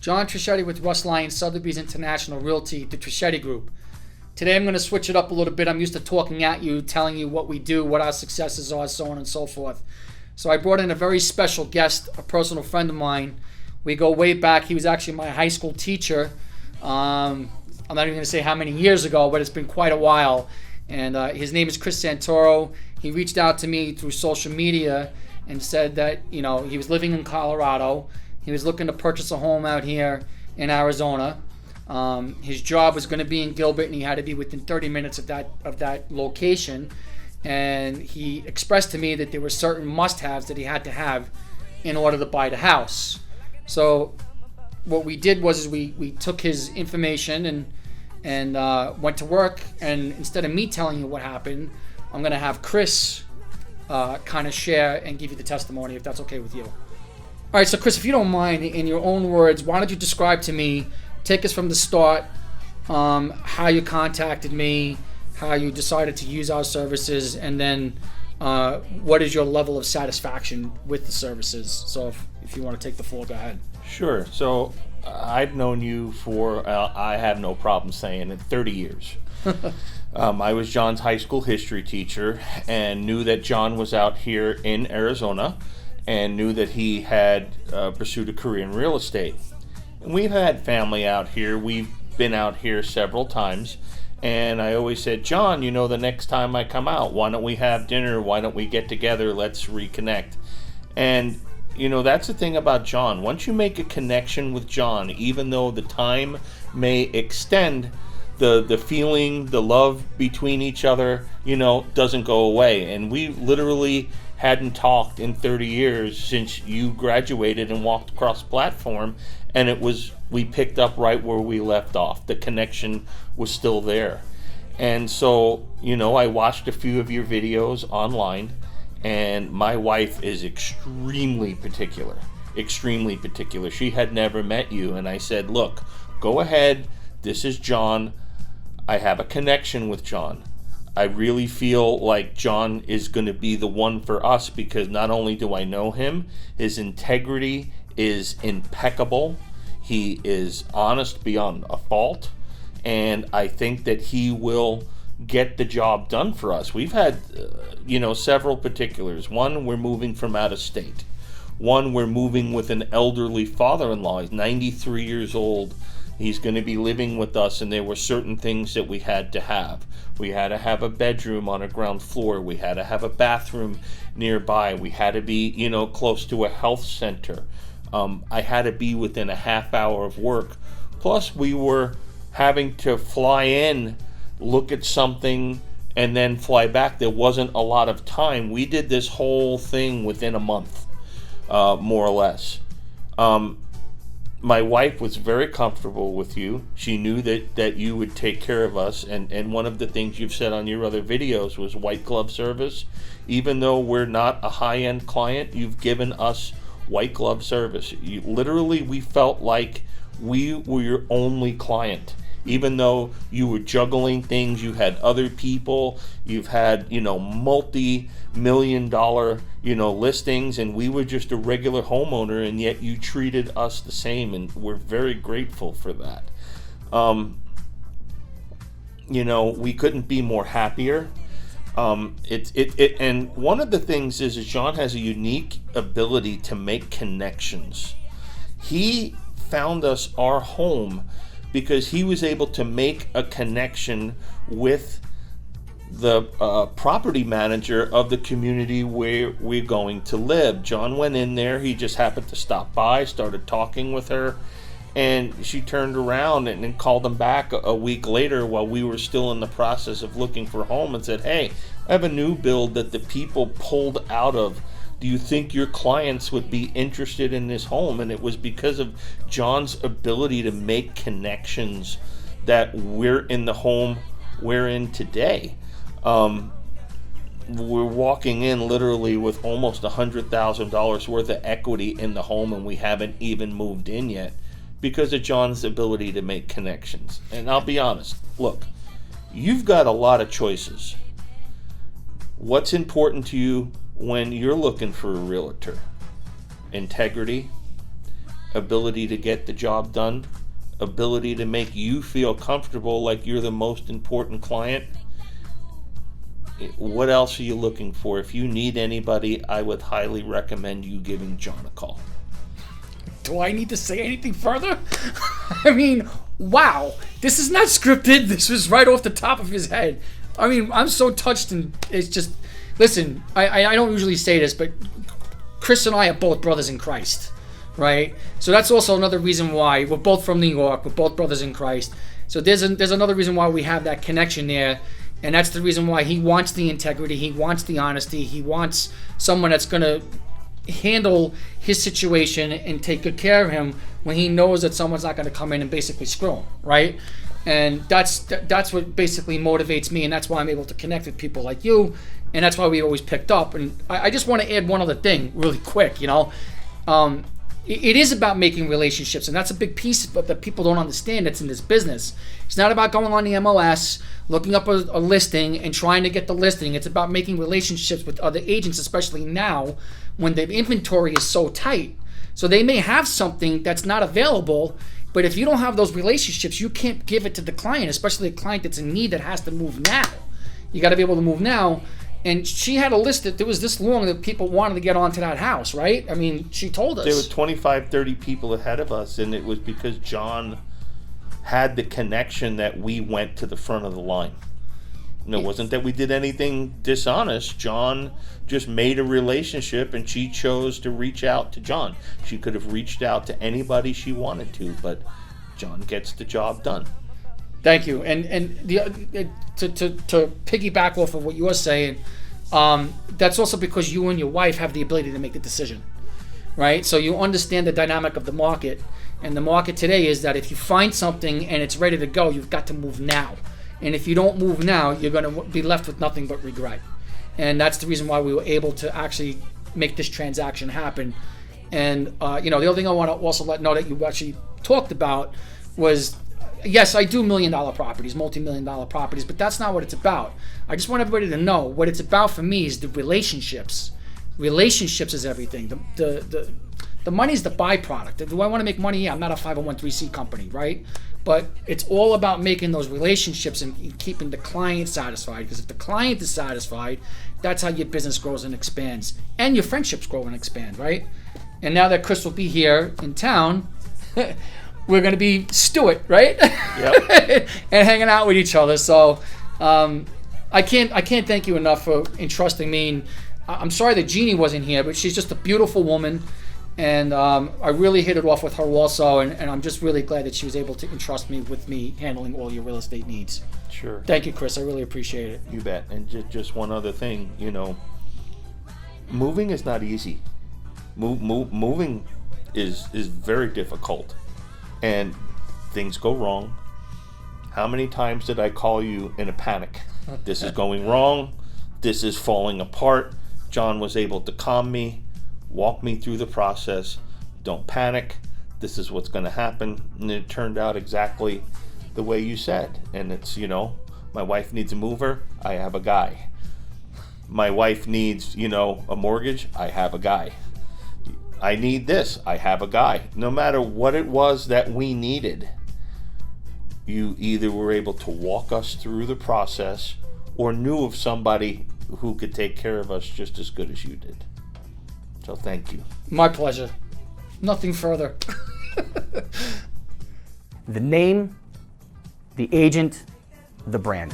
John Trischetti with Russ Lyons, Sotheby's International Realty, the Trischetti Group. Today I'm going to switch it up a little bit. I'm used to talking at you, telling you what we do, what our successes are, so on and so forth. So I brought in a very special guest, a personal friend of mine. We go way back. He was actually my high school teacher. I'm not even going to say how many years ago, but it's been quite a while. And his name is Chris Santoro. He reached out to me through social media and said that, he was living in Colorado. He was looking to purchase a home out here in Arizona. His job was going to be in Gilbert, and he had to be within 30 minutes of that location. And he expressed to me that there were certain must-haves that he had to have in order to buy the house. So what we did was we took his information and went to work. And instead of me telling you what happened, I'm going to have Chris kind of share and give you the testimony, if that's okay with you. All right, so Chris, if you don't mind, in your own words, why don't you describe to me, take us from the start, how you contacted me, how you decided to use our services, and then what is your level of satisfaction with the services? So if you want to take the floor, go ahead. Sure. So I've known you for, I have no problem saying it, 30 years. I was John's high school history teacher and knew that John was out here in Arizona and knew that he had pursued a career in real estate. And we've had family out here. We've been out here several times. And I always said, John, the next time I come out, why don't we have dinner? Why don't we get together? Let's reconnect. And, that's the thing about John. Once you make a connection with John, even though the time may extend, the feeling, the love between each other, doesn't go away. And we literally hadn't talked in 30 years since you graduated and walked across the platform, and we picked up right where we left off. The connection was still there. And so, I watched a few of your videos online, and my wife is extremely particular. She had never met you, and I said, look, go ahead. This is John. I have a connection with John. I really feel like John is going to be the one for us because not only do I know him, his integrity is impeccable. He is honest beyond a fault, and I think that he will get the job done for us. We've had, several particulars. One, we're moving from out of state. One, we're moving with an elderly father-in-law. He's 93 years old. He's going to be living with us, and there were certain things that we had to have. We had to have a bedroom on a ground floor. We had to have a bathroom nearby. We had to be, close to a health center. I had to be within a half hour of work. Plus, we were having to fly in, look at something, and then fly back. There wasn't a lot of time. We did this whole thing within a month, more or less. My wife was very comfortable with you. She knew that you would take care of us. And one of the things you've said on your other videos was white glove service. Even though we're not a high-end client, you've given us white glove service. We felt like we were your only client. Even though you were juggling things, you had other people, you've had, multi-million-dollar, listings, and we were just a regular homeowner, and yet you treated us the same, and we're very grateful for that. We couldn't be more happier. And one of the things is John has a unique ability to make connections. He found us our home because he was able to make a connection with the property manager of the community where we're going to live. John went in there. He just happened to stop by, started talking with her, and she turned around and called him back a week later while we were still in the process of looking for a home and said, hey, I have a new build that the people pulled out of. Do you think your clients would be interested in this home? And it was because of John's ability to make connections that we're in the home we're in today. We're walking in literally with almost $100,000 worth of equity in the home, and we haven't even moved in yet because of John's ability to make connections. And I'll be honest, look, you've got a lot of choices. What's important to you when you're looking for a realtor? Integrity, ability to get the job done, ability to make you feel comfortable like you're the most important client. What else are you looking for? If you need anybody, I would highly recommend you giving John a call. Do I need to say anything further? I mean, wow. This is not scripted. This was right off the top of his head. I mean, I'm so touched, and it's just... Listen, I don't usually say this, but Chris and I are both brothers in Christ, right? So that's also another reason why we're both from New York. We're both brothers in Christ. So there's another reason why we have that connection there, and that's the reason why he wants the integrity, he wants the honesty, he wants someone that's going to handle his situation and take good care of him when he knows that someone's not going to come in and basically screw him, right? And that's what basically motivates me, and that's why I'm able to connect with people like you, and that's why we always picked up. And I just want to add one other thing really quick, it is about making relationships, and that's a big piece that people don't understand that's in this business. It's not about going on the MLS, looking up a listing and trying to get the listing. It's about making relationships with other agents, especially now when the inventory is so tight. So they may have something that's not available, but if you don't have those relationships, you can't give it to the client, especially a client that's in need that has to move now. You got to be able to move now. And she had a list that there was this long that people wanted to get onto that house, right? I mean, she told us. There were 25, 30 people ahead of us, and it was because John had the connection that we went to the front of the line. And it wasn't that we did anything dishonest. John just made a relationship, and she chose to reach out to John. She could have reached out to anybody she wanted to, but John gets the job done. Thank you. And to piggyback off of what you were saying, that's also because you and your wife have the ability to make the decision, right? So you understand the dynamic of the market, and the market today is that if you find something and it's ready to go, you've got to move now. And if you don't move now, you're going to be left with nothing but regret. And that's the reason why we were able to actually make this transaction happen. And the other thing I want to also know that you actually talked about was, yes, I do $1 million properties, multi-million-dollar properties, but that's not what it's about. I just want everybody to know what it's about for me is the relationships. Relationships is everything. The money's the byproduct. Do I want to make money? Yeah, I'm not a 501(c) company, right? But it's all about making those relationships and keeping the client satisfied. Because if the client is satisfied, that's how your business grows and expands. And your friendships grow and expand, right? And now that Chris will be here in town, we're going to be Stuart, right? Yep. And hanging out with each other. So I can't thank you enough for entrusting me. And I'm sorry that Jeannie wasn't here, but she's just a beautiful woman. And I really hit it off with her also. And I'm just really glad that she was able to entrust me with me handling all your real estate needs. Sure. Thank you, Chris. I really appreciate it. You bet. And just one other thing, moving is not easy. Moving is very difficult. And things go wrong. How many times did I call you in a panic? This is going wrong. This is falling apart. John was able to calm me, walk me through the process. Don't panic. This is what's going to happen. And it turned out exactly the way you said. And it's, my wife needs a mover. I have a guy. My wife needs, a mortgage. I have a guy. I need this. I have a guy. No matter what it was that we needed, you either were able to walk us through the process or knew of somebody who could take care of us just as good as you did. So thank you. My pleasure. Nothing further. The name, the agent, the brand.